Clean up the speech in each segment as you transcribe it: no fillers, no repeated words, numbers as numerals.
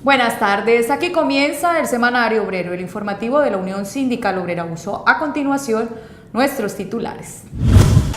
Buenas tardes, aquí comienza el Semanario Obrero, el informativo de la Unión Sindical Obrera USO. A continuación, nuestros titulares.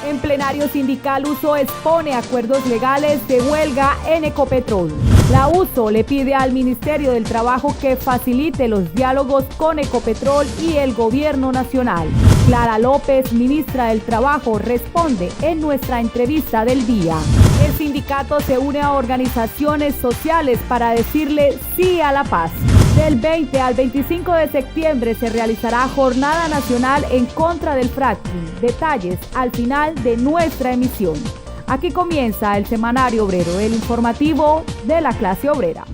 En plenario sindical, USO expone acuerdos legales de huelga en Ecopetrol. La USO le pide al Ministerio del Trabajo que facilite los diálogos con Ecopetrol y el Gobierno Nacional. Clara López, ministra del Trabajo, responde en nuestra entrevista del día. El sindicato se une a organizaciones sociales para decirle sí a la paz. Del 20 al 25 de septiembre se realizará jornada nacional en contra del fracking. Detalles al final de nuestra emisión. Aquí comienza el Semanario Obrero, el informativo de la clase obrera.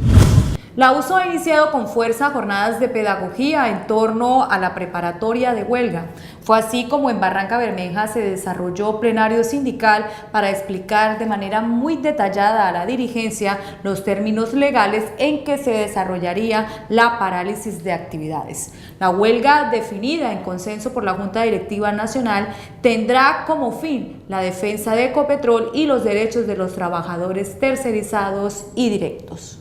La USO ha iniciado con fuerza jornadas de pedagogía en torno a la preparatoria de huelga. Fue así como en Barrancabermeja se desarrolló plenario sindical para explicar de manera muy detallada a la dirigencia los términos legales en que se desarrollaría la parálisis de actividades. La huelga, definida en consenso por la Junta Directiva Nacional, tendrá como fin la defensa de Ecopetrol y los derechos de los trabajadores tercerizados y directos.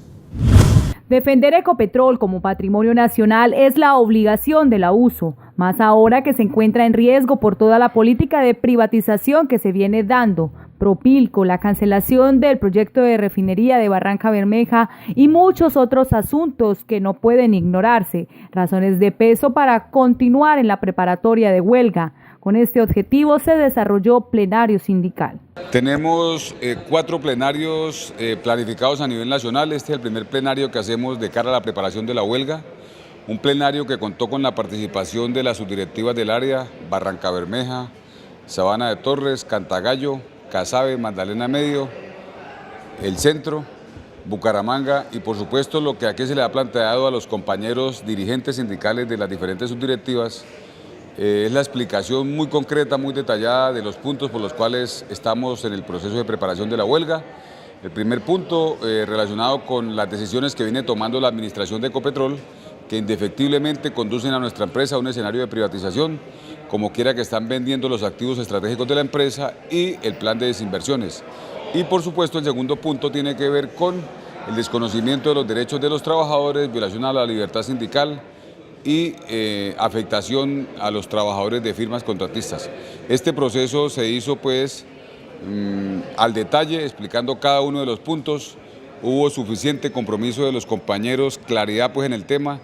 Defender Ecopetrol como patrimonio nacional es la obligación de la USO, más ahora que se encuentra en riesgo por toda la política de privatización que se viene dando, Propilco, la cancelación del proyecto de refinería de Barrancabermeja y muchos otros asuntos que no pueden ignorarse, razones de peso para continuar en la preparatoria de huelga. Con este objetivo se desarrolló plenario sindical. Tenemos 4 plenarios planificados a nivel nacional. Este es el primer plenario que hacemos de cara a la preparación de la huelga. Un plenario que contó con la participación de las subdirectivas del área, Barrancabermeja, Sabana de Torres, Cantagallo, Casabe, Magdalena Medio, el Centro, Bucaramanga y por supuesto lo que aquí se le ha planteado a los compañeros dirigentes sindicales de las diferentes subdirectivas. Es la explicación muy concreta, muy detallada de los puntos por los cuales estamos en el proceso de preparación de la huelga. El primer punto relacionado con las decisiones que viene tomando la administración de Ecopetrol, que indefectiblemente conducen a nuestra empresa a un escenario de privatización, como quiera que están vendiendo los activos estratégicos de la empresa y el plan de desinversiones. Y por supuesto el segundo punto tiene que ver con el desconocimiento de los derechos de los trabajadores, violación a la libertad sindical, y afectación a los trabajadores de firmas contratistas. Este proceso se hizo pues al detalle, explicando cada uno de los puntos. Hubo suficiente compromiso de los compañeros, claridad pues en el tema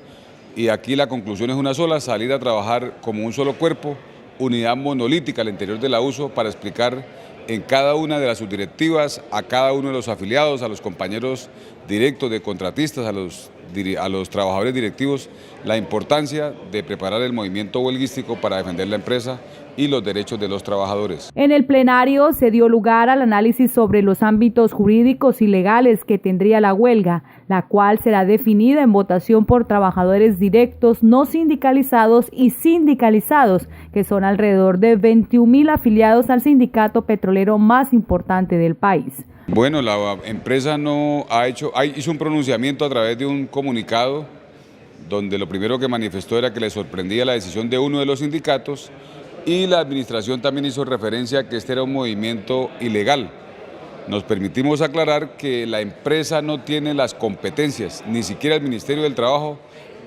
y aquí la conclusión es una sola: salir a trabajar como un solo cuerpo, unidad monolítica al interior de la USO para explicar en cada una de las subdirectivas, a cada uno de los afiliados, a los compañeros directos de contratistas, a los trabajadores directivos, la importancia de preparar el movimiento huelguístico para defender la empresa y los derechos de los trabajadores. En el plenario se dio lugar al análisis sobre los ámbitos jurídicos y legales que tendría la huelga, la cual será definida en votación por trabajadores directos, no sindicalizados y sindicalizados, que son alrededor de 21.000 afiliados al sindicato petrolero más importante del país. Bueno, la empresa hizo un pronunciamiento a través de un comunicado donde lo primero que manifestó era que le sorprendía la decisión de uno de los sindicatos y la administración también hizo referencia a que este era un movimiento ilegal. Nos permitimos aclarar que la empresa no tiene las competencias, ni siquiera el Ministerio del Trabajo,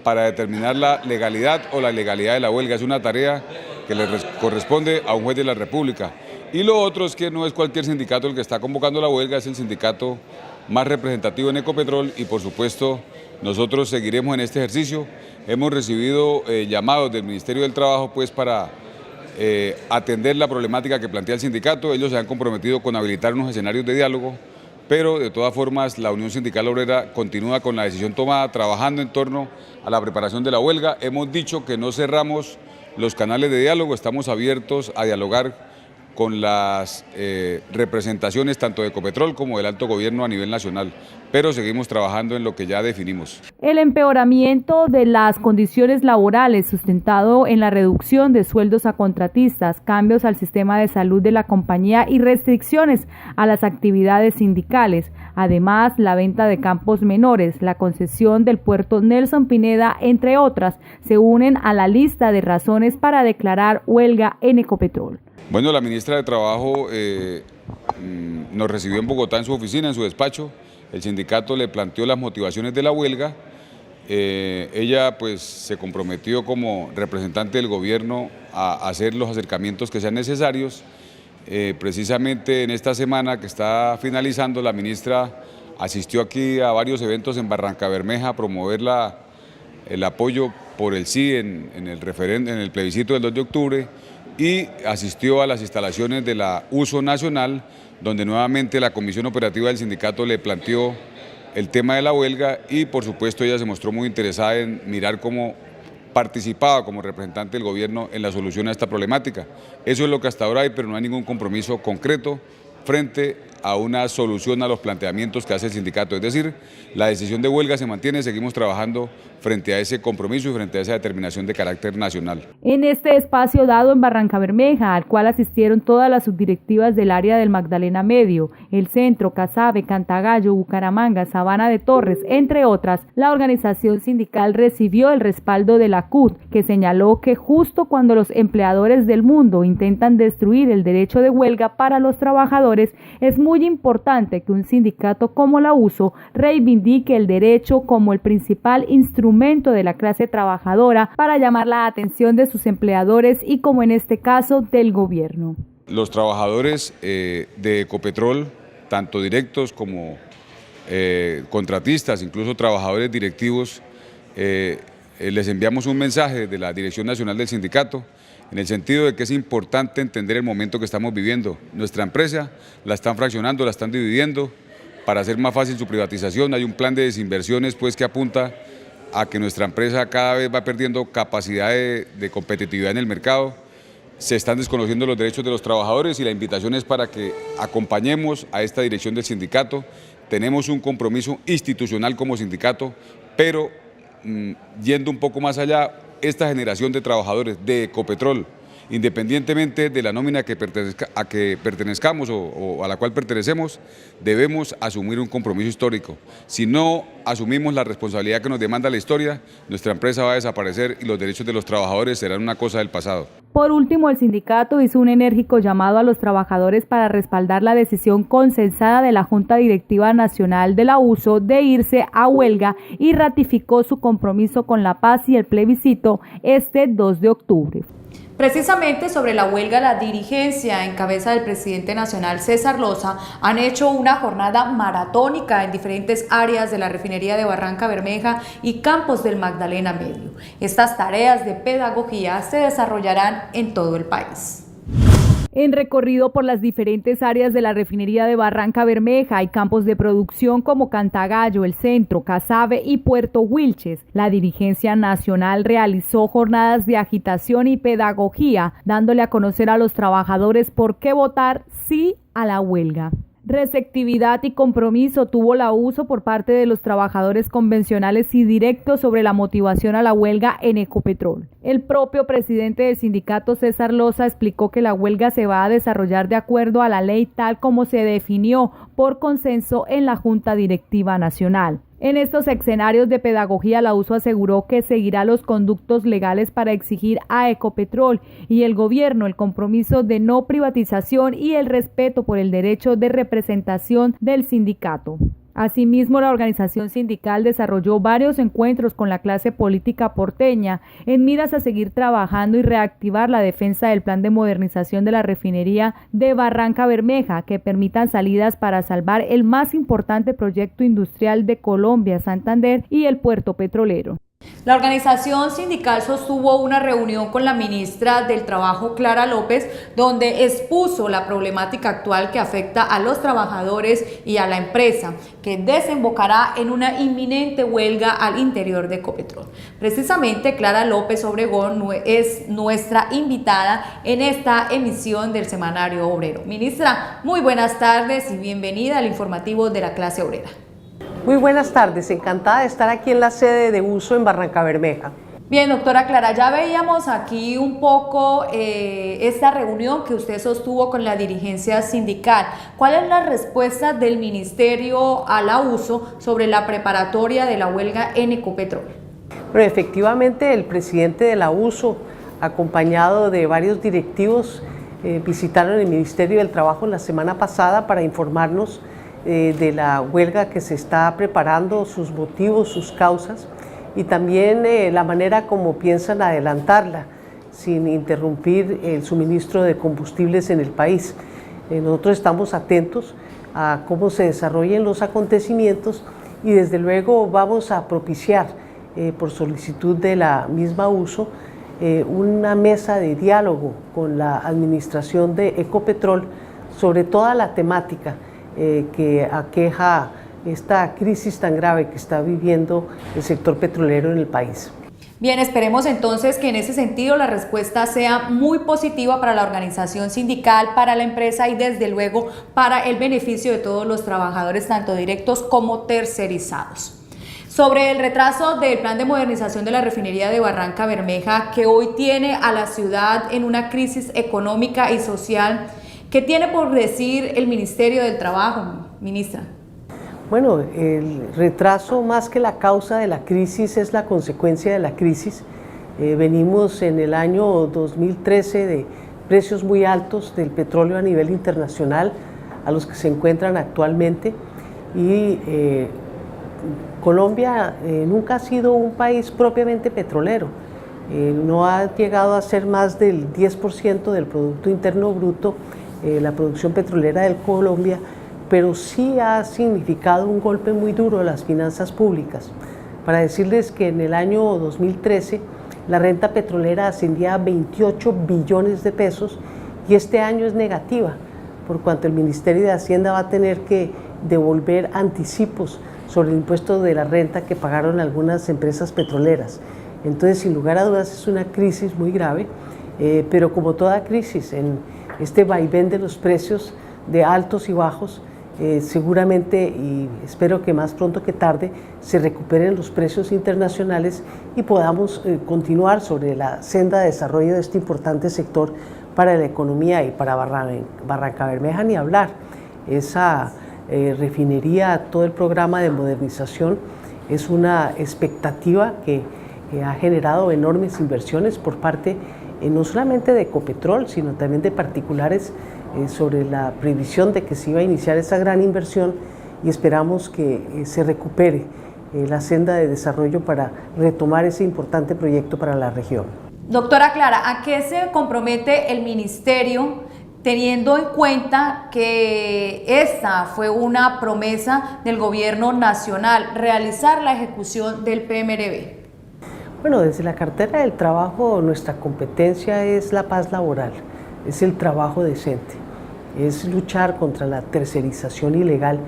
para determinar la legalidad o la ilegalidad de la huelga. Es una tarea que le corresponde a un juez de la República. Y lo otro es que no es cualquier sindicato el que está convocando la huelga, es el sindicato más representativo en Ecopetrol y por supuesto nosotros seguiremos en este ejercicio. Hemos recibido llamados del Ministerio del Trabajo pues para atender la problemática que plantea el sindicato. Ellos se han comprometido con habilitar unos escenarios de diálogo, pero de todas formas la Unión Sindical Obrera continúa con la decisión tomada, trabajando en torno a la preparación de la huelga. Hemos dicho que no cerramos los canales de diálogo, estamos abiertos a dialogar con las representaciones tanto de Ecopetrol como del alto gobierno a nivel nacional, pero seguimos trabajando en lo que ya definimos. El empeoramiento de las condiciones laborales sustentado en la reducción de sueldos a contratistas, cambios al sistema de salud de la compañía y restricciones a las actividades sindicales. Además, la venta de campos menores, la concesión del puerto Nelson Pineda, entre otras, se unen a la lista de razones para declarar huelga en Ecopetrol. Bueno, la ministra de Trabajo nos recibió en Bogotá en su oficina, en su despacho. El sindicato le planteó las motivaciones de la huelga Ella pues se comprometió como representante del gobierno a hacer los acercamientos que sean necesarios. Precisamente en esta semana que está finalizando, la ministra asistió aquí a varios eventos en Barrancabermeja a promover el apoyo por el sí en el plebiscito del 2 de octubre y asistió a las instalaciones de la USO Nacional, donde nuevamente la Comisión Operativa del Sindicato le planteó el tema de la huelga y por supuesto ella se mostró muy interesada en mirar cómo participaba como representante del gobierno en la solución a esta problemática. Eso es lo que hasta ahora hay, pero no hay ningún compromiso concreto frente a una solución a los planteamientos que hace el sindicato. Es decir, la decisión de huelga se mantiene, seguimos trabajando frente a ese compromiso y frente a esa determinación de carácter nacional. En este espacio dado en Barrancabermeja, al cual asistieron todas las subdirectivas del área del Magdalena Medio, el Centro, Casabe, Cantagallo, Bucaramanga, Sabana de Torres, entre otras, la organización sindical recibió el respaldo de la CUT, que señaló que justo cuando los empleadores del mundo intentan destruir el derecho de huelga para los trabajadores, es muy importante que un sindicato como la USO reivindique el derecho como el principal instrumento de la clase trabajadora para llamar la atención de sus empleadores y, como en este caso, del gobierno. Los trabajadores de Ecopetrol, tanto directos como contratistas, incluso trabajadores directivos, les enviamos un mensaje de la Dirección Nacional del Sindicato en el sentido de que es importante entender el momento que estamos viviendo. Nuestra empresa la están fraccionando, la están dividiendo para hacer más fácil su privatización. Hay un plan de desinversiones pues, que apunta a que nuestra empresa cada vez va perdiendo capacidad de competitividad en el mercado. Se están desconociendo los derechos de los trabajadores y la invitación es para que acompañemos a esta dirección del sindicato. Tenemos un compromiso institucional como sindicato, pero yendo un poco más allá, esta generación de trabajadores de Ecopetrol, independientemente de la nómina a que pertenezcamos o a la cual pertenecemos, debemos asumir un compromiso histórico. Si no asumimos la responsabilidad que nos demanda la historia, nuestra empresa va a desaparecer y los derechos de los trabajadores serán una cosa del pasado. Por último, el sindicato hizo un enérgico llamado a los trabajadores para respaldar la decisión consensada de la Junta Directiva Nacional de la USO de irse a huelga y ratificó su compromiso con la paz y el plebiscito este 2 de octubre. Precisamente sobre la huelga, la dirigencia en cabeza del presidente nacional César Loza han hecho una jornada maratónica en diferentes áreas de la refinería de Barrancabermeja y campos del Magdalena Medio. Estas tareas de pedagogía se desarrollarán en todo el país. En recorrido por las diferentes áreas de la refinería de Barrancabermeja y campos de producción como Cantagallo, El Centro, Casabe y Puerto Wilches, la dirigencia nacional realizó jornadas de agitación y pedagogía, dándole a conocer a los trabajadores por qué votar sí a la huelga. Receptividad y compromiso tuvo la USO por parte de los trabajadores convencionales y directos sobre la motivación a la huelga en Ecopetrol. El propio presidente del sindicato, César Loza, explicó que la huelga se va a desarrollar de acuerdo a la ley tal como se definió por consenso en la Junta Directiva Nacional. En estos escenarios de pedagogía, la USO aseguró que seguirá los conductos legales para exigir a Ecopetrol y el gobierno el compromiso de no privatización y el respeto por el derecho de representación del sindicato. Asimismo, la organización sindical desarrolló varios encuentros con la clase política porteña en miras a seguir trabajando y reactivar la defensa del plan de modernización de la refinería de Barrancabermeja que permitan salidas para salvar el más importante proyecto industrial de Colombia, Santander, y el puerto petrolero. La organización sindical sostuvo una reunión con la ministra del Trabajo, Clara López, donde expuso la problemática actual que afecta a los trabajadores y a la empresa, que desembocará en una inminente huelga al interior de Ecopetrol. Precisamente, Clara López Obregón es nuestra invitada en esta emisión del Semanario Obrero. Ministra, muy buenas tardes y bienvenida al informativo de la clase obrera. Muy buenas tardes, encantada de estar aquí en la sede de USO en Barrancabermeja. Bien, doctora Clara, ya veíamos aquí un poco esta reunión que usted sostuvo con la dirigencia sindical. ¿Cuál es la respuesta del ministerio a la USO sobre la preparatoria de la huelga en Ecopetrol? Bueno, efectivamente el presidente de la USO, acompañado de varios directivos, visitaron el Ministerio del Trabajo la semana pasada para informarnos de la huelga que se está preparando, sus motivos, sus causas, y también la manera como piensan adelantarla sin interrumpir el suministro de combustibles en el país. Nosotros estamos atentos a cómo se desarrollen los acontecimientos y desde luego vamos a propiciar, por solicitud de la misma USO, una mesa de diálogo con la administración de Ecopetrol sobre toda la temática que aqueja esta crisis tan grave que está viviendo el sector petrolero en el país. Bien, esperemos entonces que en ese sentido la respuesta sea muy positiva para la organización sindical, para la empresa y desde luego para el beneficio de todos los trabajadores, tanto directos como tercerizados. Sobre el retraso del plan de modernización de la refinería de Barranca Bermeja, que hoy tiene a la ciudad en una crisis económica y social, ¿qué tiene por decir el Ministerio del Trabajo, ministra? Bueno, el retraso más que la causa de la crisis es la consecuencia de la crisis. Venimos en el año 2013 de precios muy altos del petróleo a nivel internacional a los que se encuentran actualmente y Colombia nunca ha sido un país propiamente petrolero. No ha llegado a ser más del 10% del Producto Interno Bruto la producción petrolera de Colombia, pero sí ha significado un golpe muy duro a las finanzas públicas. Para decirles que en el año 2013 la renta petrolera ascendía a 28 billones de pesos y este año es negativa, por cuanto el Ministerio de Hacienda va a tener que devolver anticipos sobre el impuesto de la renta que pagaron algunas empresas petroleras. Entonces, sin lugar a dudas, es una crisis muy grave, pero como toda crisis, en este vaivén de los precios de altos y bajos, seguramente, y espero que más pronto que tarde, se recuperen los precios internacionales y podamos continuar sobre la senda de desarrollo de este importante sector para la economía y para Barranca Bermeja, ni hablar. Esa refinería, todo el programa de modernización es una expectativa que ha generado enormes inversiones por parte no solamente de Ecopetrol, sino también de particulares sobre la previsión de que se iba a iniciar esa gran inversión y esperamos que se recupere la senda de desarrollo para retomar ese importante proyecto para la región. Doctora Clara, ¿a qué se compromete el Ministerio teniendo en cuenta que esta fue una promesa del Gobierno Nacional, realizar la ejecución del PMRB? Bueno, desde la cartera del trabajo nuestra competencia es la paz laboral, es el trabajo decente, es luchar contra la tercerización ilegal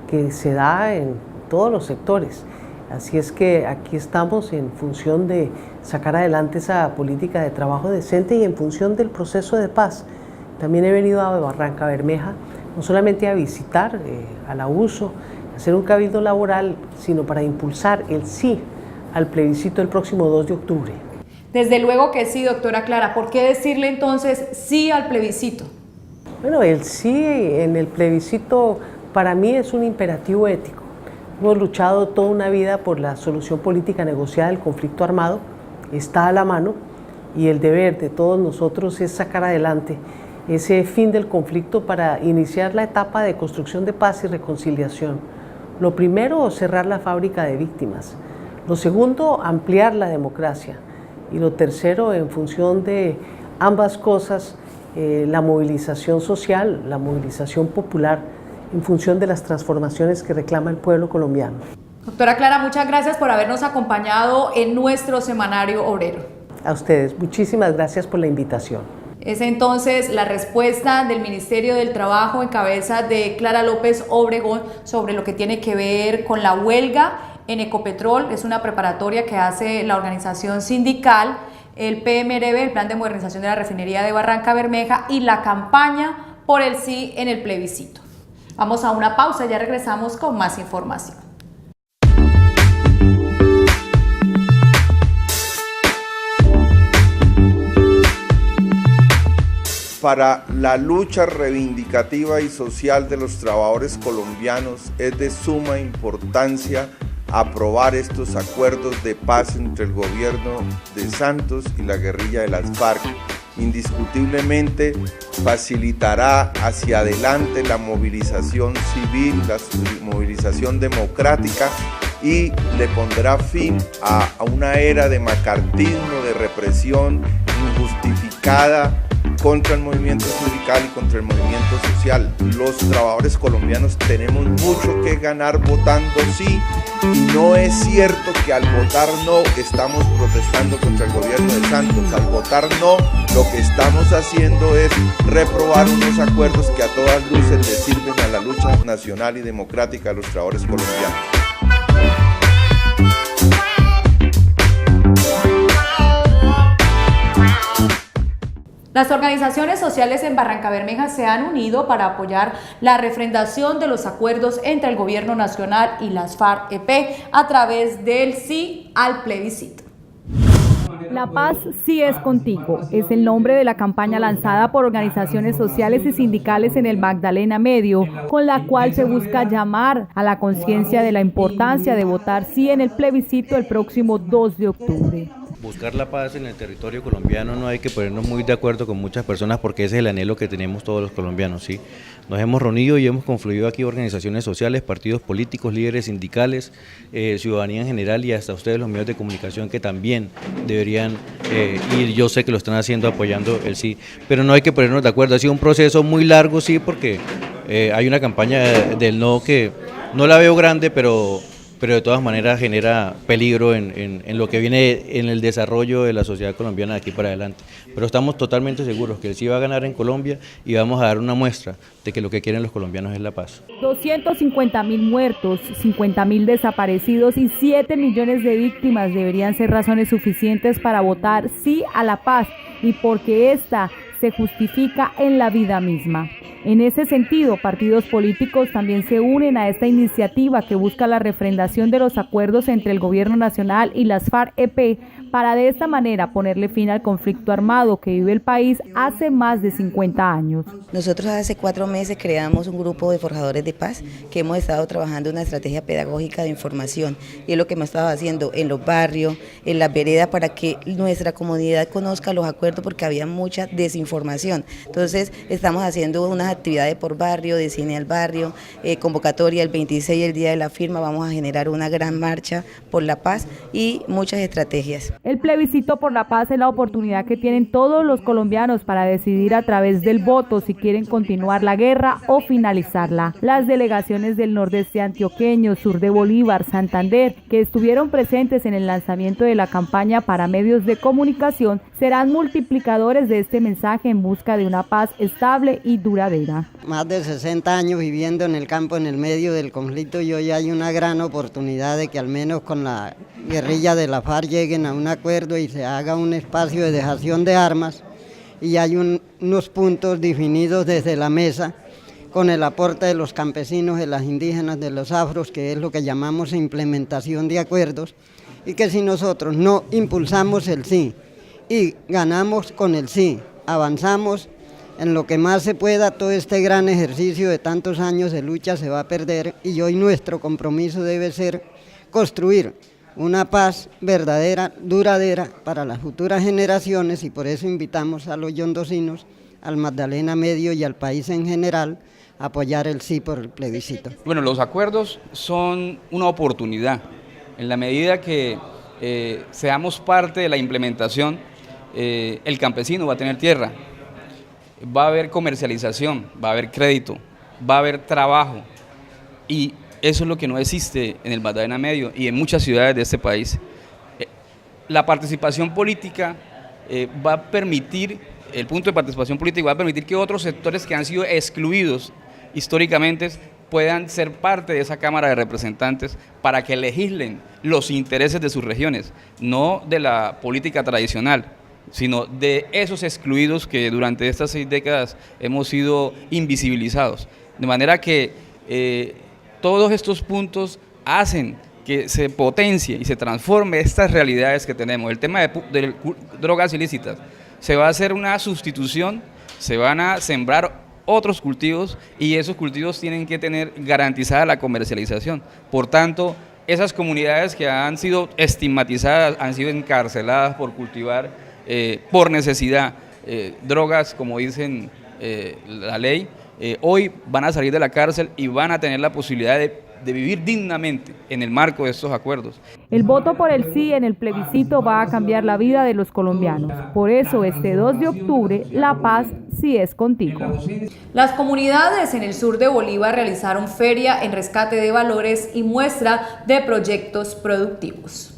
que se da en todos los sectores. Así es que aquí estamos en función de sacar adelante esa política de trabajo decente y en función del proceso de paz. También he venido a Barranca Bermeja, no solamente a visitar a la USO, a hacer un cabildo laboral, sino para impulsar el sí al plebiscito el próximo 2 de octubre. Desde luego que sí, doctora Clara. ¿Por qué decirle entonces sí al plebiscito? Bueno, el sí en el plebiscito para mí es un imperativo ético. Hemos luchado toda una vida por la solución política negociada del conflicto armado, está a la mano y el deber de todos nosotros es sacar adelante ese fin del conflicto para iniciar la etapa de construcción de paz y reconciliación. Lo primero, cerrar la fábrica de víctimas. Lo segundo, ampliar la democracia. Y lo tercero, en función de ambas cosas, la movilización social, la movilización popular, en función de las transformaciones que reclama el pueblo colombiano. Doctora Clara, muchas gracias por habernos acompañado en nuestro semanario obrero. A ustedes, muchísimas gracias por la invitación. Es entonces la respuesta del Ministerio del Trabajo en cabeza de Clara López Obregón sobre lo que tiene que ver con la huelga en Ecopetrol. Es una preparatoria que hace la organización sindical, el PMRB, el Plan de Modernización de la Refinería de Barranca Bermeja, y la campaña por el sí en el plebiscito. Vamos a una pausa, ya regresamos con más información. Para la lucha reivindicativa y social de los trabajadores colombianos es de suma importancia aprobar estos acuerdos de paz entre el gobierno de Santos y la guerrilla de las FARC. Indiscutiblemente facilitará hacia adelante la movilización civil, la movilización democrática y le pondrá fin a una era de macartismo, de represión injustificada contra el movimiento sindical y contra el movimiento social. Los trabajadores colombianos tenemos mucho que ganar votando sí, y no es cierto que al votar no estamos protestando contra el gobierno de Santos. Al votar no, lo que estamos haciendo es reprobar unos acuerdos que a todas luces le sirven a la lucha nacional y democrática de los trabajadores colombianos. Las organizaciones sociales en Barrancabermeja se han unido para apoyar la refrendación de los acuerdos entre el Gobierno Nacional y las FARC-EP a través del sí al plebiscito. La paz sí es contigo, es el nombre de la campaña lanzada por organizaciones sociales y sindicales en el Magdalena Medio, con la cual se busca llamar a la conciencia de la importancia de votar sí en el plebiscito el próximo 2 de octubre. Buscar la paz en el territorio colombiano, no hay que ponernos muy de acuerdo con muchas personas porque ese es el anhelo que tenemos todos los colombianos, ¿sí? Nos hemos reunido y hemos confluido aquí organizaciones sociales, partidos políticos, líderes sindicales, ciudadanía en general y hasta ustedes los medios de comunicación que también deberían ir, yo sé que lo están haciendo apoyando el sí, pero no hay que ponernos de acuerdo, ha sido un proceso muy largo, sí, porque hay una campaña del no que no la veo grande, pero de todas maneras genera peligro en lo que viene en el desarrollo de la sociedad colombiana de aquí para adelante. Pero estamos totalmente seguros que el sí va a ganar en Colombia y vamos a dar una muestra de que lo que quieren los colombianos es la paz. 250.000 muertos, 50.000 desaparecidos y 7 millones de víctimas deberían ser razones suficientes para votar sí a la paz y porque esta se justifica en la vida misma. En ese sentido, partidos políticos también se unen a esta iniciativa que busca la refrendación de los acuerdos entre el Gobierno Nacional y las FARC-EP para de esta manera ponerle fin al conflicto armado que vive el país hace más de 50 años. Nosotros hace 4 meses creamos un grupo de forjadores de paz que hemos estado trabajando una estrategia pedagógica de información y es lo que hemos estado haciendo en los barrios, en las veredas para que nuestra comunidad conozca los acuerdos porque había mucha desinformación. Entonces estamos haciendo unas actividades por barrio, de cine al barrio, convocatoria el 26, el día de la firma, vamos a generar una gran marcha por la paz y muchas estrategias. El plebiscito por la paz es la oportunidad que tienen todos los colombianos para decidir a través del voto si quieren continuar la guerra o finalizarla. Las delegaciones del nordeste antioqueño, sur de Bolívar, Santander, que estuvieron presentes en el lanzamiento de la campaña para medios de comunicación, serán multiplicadores de este mensaje en busca de una paz estable y duradera. Más de 60 años viviendo en el campo, en el medio del conflicto, y hoy hay una gran oportunidad de que al menos con la guerrilla de la FARC lleguen a un acuerdo y se haga un espacio de dejación de armas y hay unos puntos definidos desde la mesa con el aporte de los campesinos, de las indígenas, de los afros, que es lo que llamamos implementación de acuerdos, y que si nosotros no impulsamos el sí y ganamos con el sí, avanzamos en lo que más se pueda, todo este gran ejercicio de tantos años de lucha se va a perder y hoy nuestro compromiso debe ser construir una paz verdadera, duradera para las futuras generaciones y por eso invitamos a los yondocinos, al Magdalena Medio y al país en general a apoyar el sí por el plebiscito. Bueno, los acuerdos son una oportunidad. En la medida que seamos parte de la implementación, el campesino va a tener tierra, va a haber comercialización, va a haber crédito, va a haber trabajo y eso es lo que no existe en el Magdalena Medio y en muchas ciudades de este país. La participación política va a permitir, el punto de participación política va a permitir que otros sectores que han sido excluidos históricamente puedan ser parte de esa Cámara de Representantes para que legislen los intereses de sus regiones, no de la política tradicional, sino de esos excluidos que durante estas 6 décadas hemos sido invisibilizados. De manera que todos estos puntos hacen que se potencie y se transforme estas realidades que tenemos. El tema de drogas ilícitas, se va a hacer una sustitución, se van a sembrar otros cultivos y esos cultivos tienen que tener garantizada la comercialización. Por tanto, esas comunidades que han sido estigmatizadas, han sido encarceladas por cultivar por necesidad drogas, como dicen la ley, hoy van a salir de la cárcel y van a tener la posibilidad de vivir dignamente en el marco de estos acuerdos. El voto por el sí en el plebiscito va a cambiar la vida de los colombianos. Por eso, este 2 de octubre, la paz sí es contigo. Las comunidades en el sur de Bolívar realizaron feria en rescate de valores y muestra de proyectos productivos.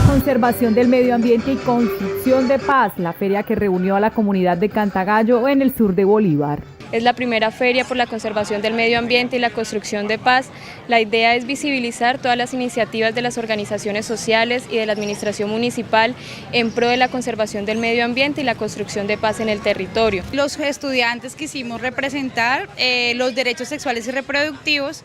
Conservación del medio ambiente y construcción de paz, la feria que reunió a la comunidad de Cantagallo en el sur de Bolívar. Es la primera feria por la conservación del medio ambiente y la construcción de paz. La idea es visibilizar todas las iniciativas de las organizaciones sociales y de la administración municipal en pro de la conservación del medio ambiente y la construcción de paz en el territorio. Los estudiantes quisimos representar los derechos sexuales y reproductivos,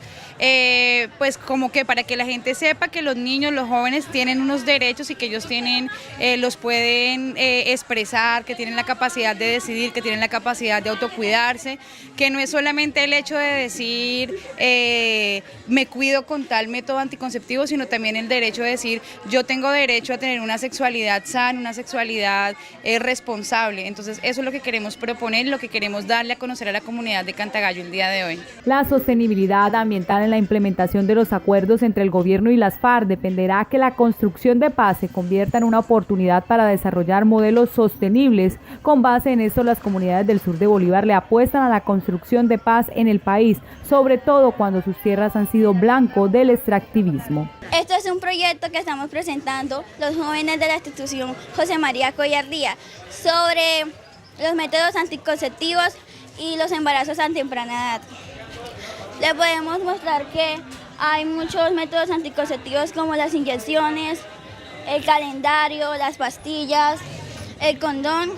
pues como que para que la gente sepa que los niños, los jóvenes tienen unos derechos y que ellos tienen, los pueden expresar, que tienen la capacidad de decidir, que tienen la capacidad de autocuidarse, que no es solamente el hecho de decir me cuido con tal método anticonceptivo, sino también el derecho de decir yo tengo derecho a tener una sexualidad sana, una sexualidad responsable. Entonces eso es lo que queremos proponer, lo que queremos darle a conocer a la comunidad de Cantagallo el día de hoy. La sostenibilidad ambiental en la implementación de los acuerdos entre el gobierno y las FARC dependerá que la construcción de paz se convierta en una oportunidad para desarrollar modelos sostenibles. Con base en esto, las comunidades del sur de Bolívar le apuestan a la construcción de paz en el país, sobre todo cuando sus tierras han sido blanco del extractivismo. Esto es un proyecto que estamos presentando los jóvenes de la institución José María Collar Díaz sobre los métodos anticonceptivos y los embarazos a temprana edad. Le podemos mostrar que hay muchos métodos anticonceptivos como las inyecciones, el calendario, las pastillas, el condón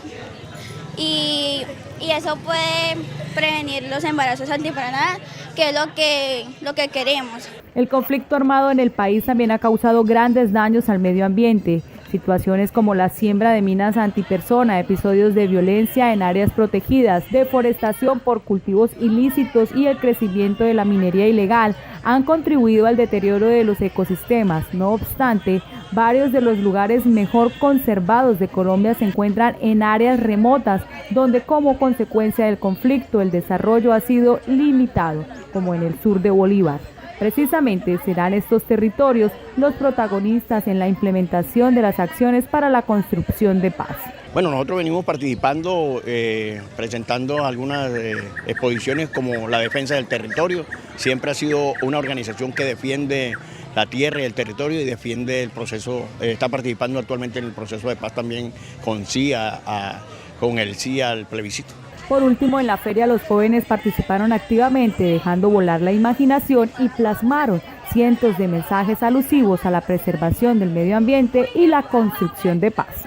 y eso puede prevenir los embarazos a temprana edad, que es lo que queremos. El conflicto armado en el país también ha causado grandes daños al medio ambiente. Situaciones como la siembra de minas antipersona, episodios de violencia en áreas protegidas, deforestación por cultivos ilícitos y el crecimiento de la minería ilegal han contribuido al deterioro de los ecosistemas. No obstante, varios de los lugares mejor conservados de Colombia se encuentran en áreas remotas, donde como consecuencia del conflicto el desarrollo ha sido limitado, como en el sur de Bolívar. Precisamente serán estos territorios los protagonistas en la implementación de las acciones para la construcción de paz. Bueno, nosotros venimos participando, presentando algunas exposiciones como la defensa del territorio. Siempre ha sido una organización que defiende la tierra y el territorio y defiende el proceso, está participando actualmente en el proceso de paz también con con el sí al plebiscito. Por último, en la feria los jóvenes participaron activamente, dejando volar la imaginación y plasmaron cientos de mensajes alusivos a la preservación del medio ambiente y la construcción de paz.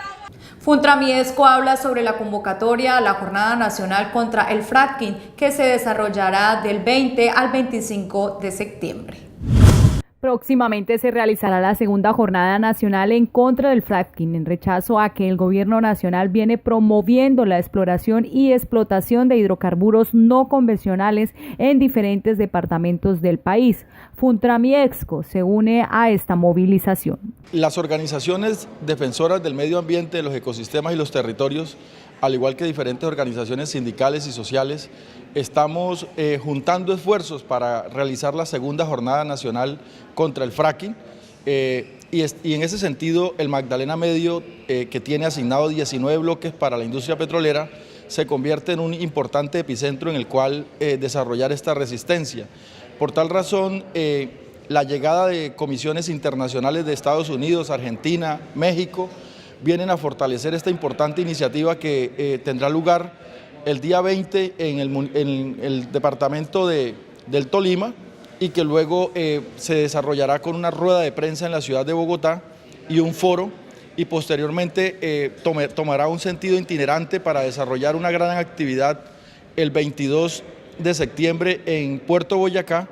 Funtramiesco habla sobre la convocatoria a la Jornada Nacional contra el Fracking, que se desarrollará del 20 al 25 de septiembre. Próximamente se realizará la segunda jornada nacional en contra del fracking, en rechazo a que el gobierno nacional viene promoviendo la exploración y explotación de hidrocarburos no convencionales en diferentes departamentos del país. Funtramiesco se une a esta movilización. Las organizaciones defensoras del medio ambiente, de los ecosistemas y los territorios, al igual que diferentes organizaciones sindicales y sociales, estamos juntando esfuerzos para realizar la segunda jornada nacional contra el fracking y en ese sentido el Magdalena Medio, que tiene asignado 19 bloques para la industria petrolera, se convierte en un importante epicentro en el cual desarrollar esta resistencia. Por tal razón, la llegada de comisiones internacionales de Estados Unidos, Argentina, México, vienen a fortalecer esta importante iniciativa que tendrá lugar el día 20 en el departamento del Tolima y que luego se desarrollará con una rueda de prensa en la ciudad de Bogotá y un foro y posteriormente tomará un sentido itinerante para desarrollar una gran actividad el 22 de septiembre en Puerto Boyacá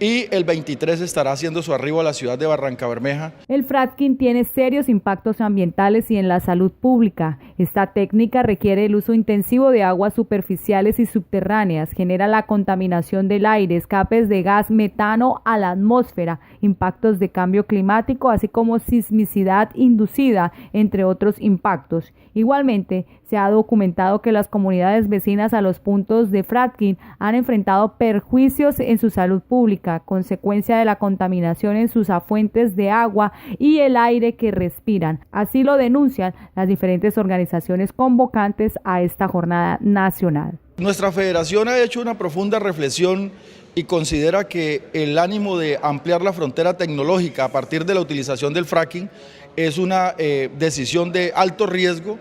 y el 23 estará haciendo su arribo a la ciudad de Barrancabermeja. El fracking tiene serios impactos ambientales y en la salud pública. Esta técnica requiere el uso intensivo de aguas superficiales y subterráneas, genera la contaminación del aire, escapes de gas metano a la atmósfera, impactos de cambio climático, así como sismicidad inducida, entre otros impactos. Igualmente, se ha documentado que las comunidades vecinas a los puntos de fracking han enfrentado perjuicios en su salud pública, consecuencia de la contaminación en sus afluentes de agua y el aire que respiran. Así lo denuncian las diferentes organizaciones convocantes a esta jornada nacional. Nuestra federación ha hecho una profunda reflexión y considera que el ánimo de ampliar la frontera tecnológica a partir de la utilización del fracking es una decisión de alto riesgo,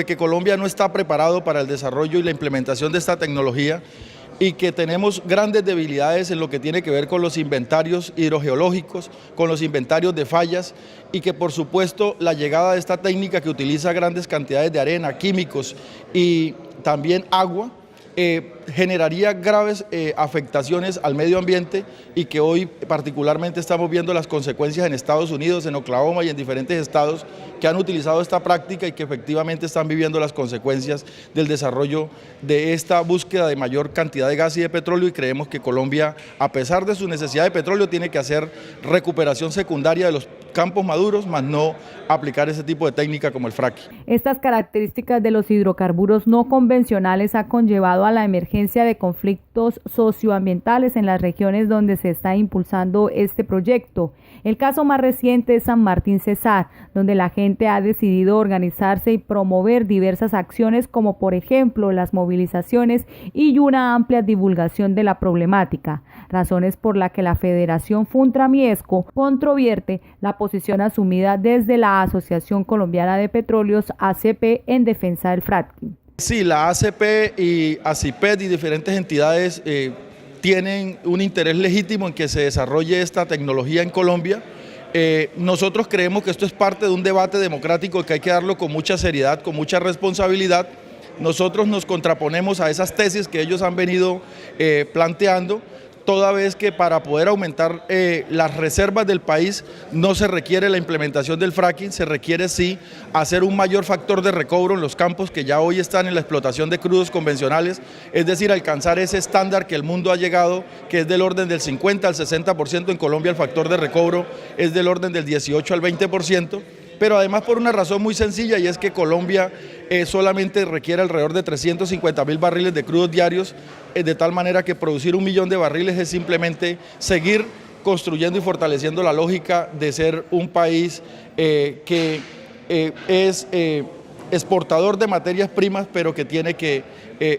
que Colombia no está preparado para el desarrollo y la implementación de esta tecnología y que tenemos grandes debilidades en lo que tiene que ver con los inventarios hidrogeológicos, con los inventarios de fallas y que por supuesto la llegada de esta técnica que utiliza grandes cantidades de arena, químicos y también agua, generaría graves afectaciones al medio ambiente y que hoy particularmente estamos viendo las consecuencias en Estados Unidos, en Oklahoma y en diferentes estados que han utilizado esta práctica y que efectivamente están viviendo las consecuencias del desarrollo de esta búsqueda de mayor cantidad de gas y de petróleo, y creemos que Colombia, a pesar de su necesidad de petróleo, tiene que hacer recuperación secundaria de los campos maduros, más no aplicar ese tipo de técnica como el fracking. Estas características de los hidrocarburos no convencionales ha conllevado a la emergencia de conflictos socioambientales en las regiones donde se está impulsando este proyecto. El caso más reciente es San Martín Cesar, donde la gente ha decidido organizarse y promover diversas acciones como por ejemplo las movilizaciones y una amplia divulgación de la problemática, razones por las que la Federación Funtramiesco controvierte la posición asumida desde la Asociación Colombiana de Petróleos, ACP, en defensa del fracking. Sí, la ACP y ACIPET y diferentes entidades tienen un interés legítimo en que se desarrolle esta tecnología en Colombia. Nosotros creemos que esto es parte de un debate democrático que hay que darlo con mucha seriedad, con mucha responsabilidad. Nosotros nos contraponemos a esas tesis que ellos han venido planteando, toda vez que para poder aumentar las reservas del país no se requiere la implementación del fracking, se requiere sí hacer un mayor factor de recobro en los campos que ya hoy están en la explotación de crudos convencionales, es decir, alcanzar ese estándar que el mundo ha llegado, que es del orden del 50 al 60%, en Colombia el factor de recobro es del orden del 18 al 20%, pero además por una razón muy sencilla, y es que Colombia solamente requiere alrededor de 350.000 barriles de crudos diarios, de tal manera que producir 1 millón de barriles es simplemente seguir construyendo y fortaleciendo la lógica de ser un país que es exportador de materias primas, pero que tiene que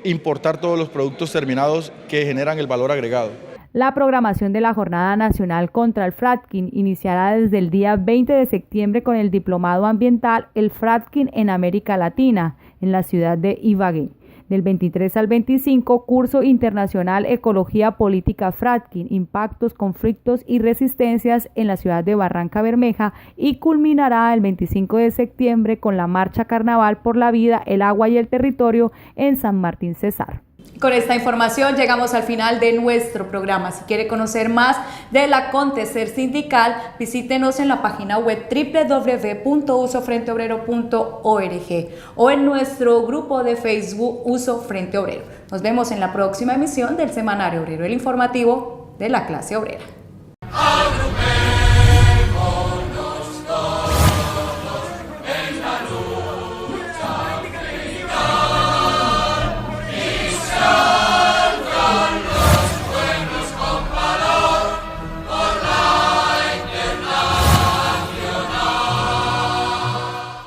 importar todos los productos terminados que generan el valor agregado. La programación de la Jornada Nacional contra el Fracking iniciará desde el día 20 de septiembre con el diplomado ambiental El Fracking en América Latina, en la ciudad de Ibagué. Del 23 al 25, curso internacional Ecología Política Fracking, Impactos, Conflictos y Resistencias en la ciudad de Barrancabermeja, y culminará el 25 de septiembre con la Marcha Carnaval por la Vida, el Agua y el Territorio en San Martín Cesar. Con esta información llegamos al final de nuestro programa. Si quiere conocer más del acontecer sindical, visítenos en la página web www.usofrenteobrero.org o en nuestro grupo de Facebook Uso Frente Obrero. Nos vemos en la próxima emisión del Semanario Obrero, el informativo de la clase obrera.